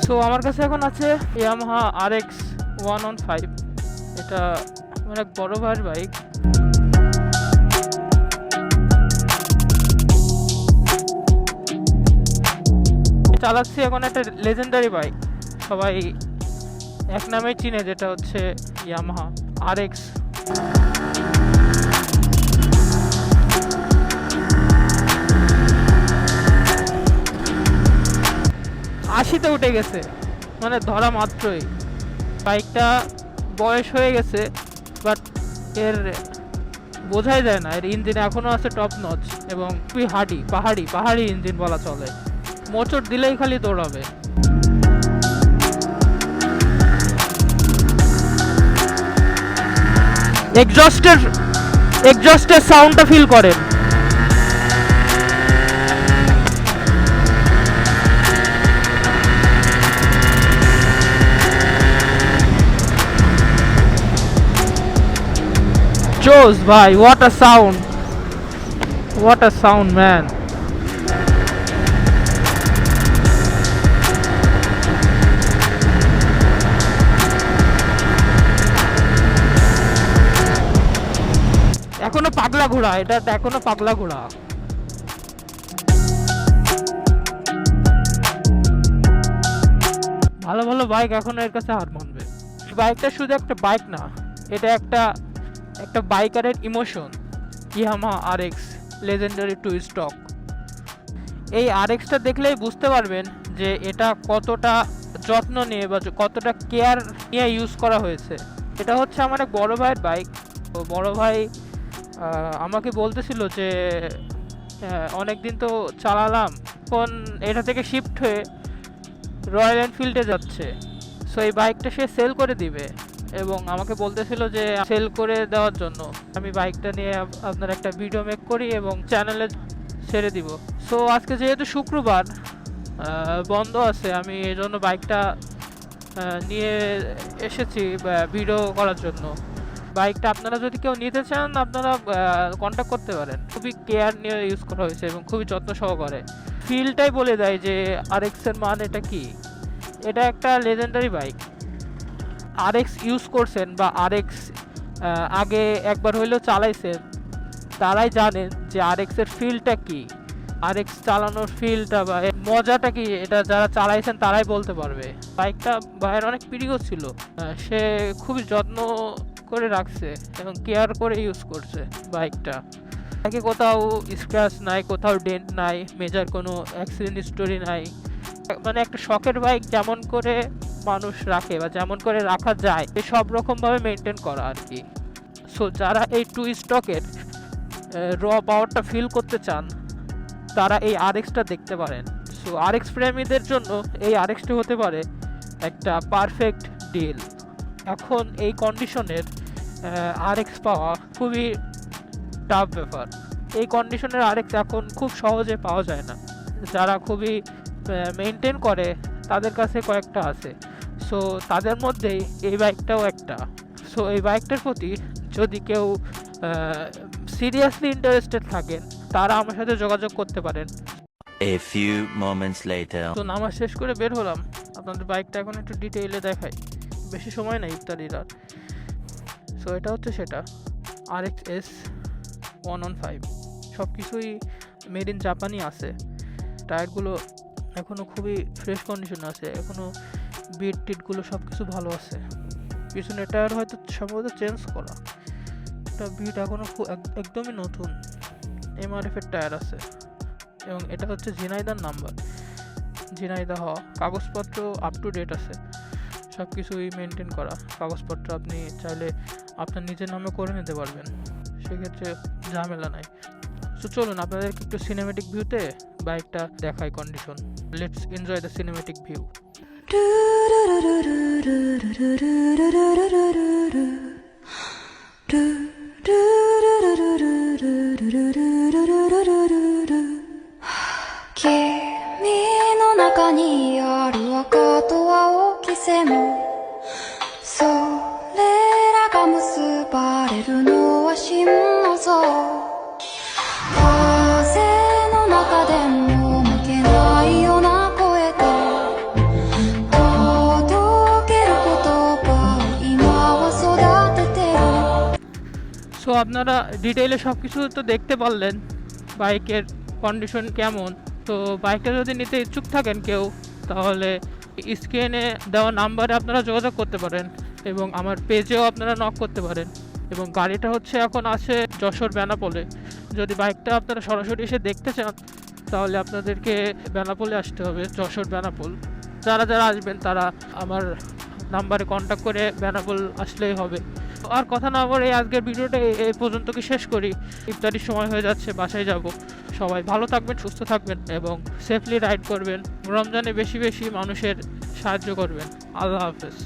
So আমার কাছে এখন আছে ইয়ামাহা RX 115। এটা আমার এক বড় ভাইয়ের বাইক। চালাচ্ছি এখন একটা লেজেন্ডারি বাইক, সবাই এক নামে চিনে, যেটা হচ্ছে ইয়ামাহা RX। আশিতে উঠে গেছে, মানে ধরা মাত্রই। বাইকটা বয়স হয়ে গেছে, বাট এর বোঝাই যায় না, এর ইঞ্জিন এখনো আছে টপ নচ এবং খুবই পাহাড়ি ইঞ্জিন বলা চলে। মোচড় দিলেই খালি দৌড়াবে। এক্সজস্টের সাউন্ডটা ফিল করেন। Joes, bhai, what a sound man. এখনো পাগলা ঘোড়া, এটা এখনো পাগলা ঘোড়া। ভালো ভালো বাইক এখনো এর কাছে হার মানবে। বাইকটা শুধু একটা বাইক না, এটা একটা বাইকারের emotion. Yamaha RX legendary 2 stock. এই RX-টা দেখলেই বুঝতে পারবেন যে এটা কতটা যত্ন নিয়ে বা কতটা কেয়ার নিয়ে ইউজ করা হয়েছে। এটা হচ্ছে আমার এক বড় ভাইয়ের বাইক। তো বড় ভাই আমাকে বলতেছিল যে অনেক দিন তো চালালাম, এখন এটা থেকে শিফট হয়ে রয়্যাল এনফিল্ডে যাচ্ছে। সো এই বাইকটা সে সেল করে দিবে এবং আমাকে বলতেছিল যে সেল করে দেওয়ার জন্য আমি বাইকটা নিয়ে আপনার একটা ভিডিও মেক করি এবং চ্যানেলে ছেড়ে দিব। সো আজকে যেহেতু শুক্রবার বন্ধ আছে, আমি এই জন্য বাইকটা নিয়ে এসেছি ভিডিও করার জন্য। বাইকটা আপনারা যদি কেউ নিতে চান, আপনারা কন্ট্যাক্ট করতে পারেন। খুবই কেয়ার নিয়ে ইউজ করা হয়েছে এবং খুবই যত্ন সহকারে। ফিলটাই বলে দেয় যে RX এর মান এটা কি। এটা একটা লেজেন্ডারি বাইক। RX ইউজ করছেন বা RX আগে একবার হইলেও চালাইছেন, তারাই জানেন যে RX এর ফিলটা কি, RX চালানোর ফিলটা বা মজাটা কি, এটা যারা চালাইছেন তারাই বলতে পারবে। বাইকটা ভাইয়ের অনেক প্রিয় ছিল, সে খুবই যত্ন করে রাখছে এবং কেয়ার করে ইউজ করছে বাইকটা। তাকে কোথাও স্ক্র্যাচ নাই, কোথাও ডেন্ট নাই, মেজর কোনো অ্যাক্সিডেন্ট স্টোরি নাই। মানে একটা শখের বাইক যেমন করে মানুষ রাখে বা যেমন করে রাখা যায়, সব রকমভাবে মেনটেন করা আর কি। সো যারা এই 2 স্টকের র পাওয়ারটা ফিল করতে চান, তারা এই RX-টা দেখতে পারেন। সো RX প্রেমীদের জন্য এই RX-টা হতে পারে একটা পারফেক্ট ডিল। এখন এই কন্ডিশনের RX পাওয়া খুবই টাফ ব্যাপার। এই কন্ডিশনের RX এখন খুব সহজে পাওয়া যায় না। যারা খুবই মেনটেন করে তাদের কাছে কয়েকটা আছে। সো তাদের মধ্যেই এই বাইকটাও একটা। সো এই বাইকটার প্রতি যদি কেউ সিরিয়াসলি ইন্টারেস্টেড থাকেন, তারা আমার সাথে যোগাযোগ করতে পারেন। A few moments later. তো নামাজ শেষ করে বের হলাম, আপনাদের বাইকটা এখন একটু ডিটেইলে দেখাই, বেশি সময় নাই ইফতারির আর। সো এটা হচ্ছে সেটা RX 115। সব কিছুই মেড ইন জাপানই আছে। টায়ারগুলো এখনও খুবই ফ্রেশ কন্ডিশনে আছে, এখনও বিট টিটগুলো সব কিছু ভালো আছে। পিছনের টায়ার হয়তো সম্ভবত চেঞ্জ করা, এটা বিট এখনও একদমই নতুন। MRF এর টায়ার আছে এবং এটা হচ্ছে ঝিনাইদার নাম্বার, ঝিনাইদা হওয়া। কাগজপত্র আপ টু ডেট আছে, সব কিছুই মেনটেন করা। কাগজপত্র আপনি চাইলে আপনার নিজের নামে করে নিতে পারবেন, সেক্ষেত্রে ঝামেলা নাই। সো চলুন আপনাদেরকে একটু সিনেমেটিক ভিউতে বাইকটা দেখাই condition. Let's enjoy the cinematic view. আপনারা ডিটেইলে সব কিছু তো দেখতে পারলেন, বাইকের কন্ডিশন কেমন। তো বাইকটা যদি নিতে ইচ্ছুক থাকেন কেউ, তাহলে স্ক্রিনে দেওয়া নাম্বারে আপনারা যোগাযোগ করতে পারেন এবং আমার পেজেও আপনারা নক করতে পারেন। এবং গাড়িটা হচ্ছে এখন আছে যশোর বেনাপোলে। যদি বাইকটা আপনারা সরাসরি এসে দেখতে চান, তাহলে আপনাদেরকে বেনাপোলে আসতে হবে, যশোর বেনাপোল। যারা যারা আসবেন তারা আমার নাম্বারে কন্ট্যাক্ট করে বেনাপোল আসলেই হবে। আর কথা না বলে আজকের ভিডিওটা এই পর্যন্ত কি শেষ করি। ইফতারির সময় হয়ে যাচ্ছে, বাসায় যাব। সবাই ভালো থাকবেন, সুস্থ থাকবেন এবং সেফলি রাইড করবেন। রমজানে বেশি বেশি মানুষের সাহায্য করবেন। আল্লাহ হাফেজ।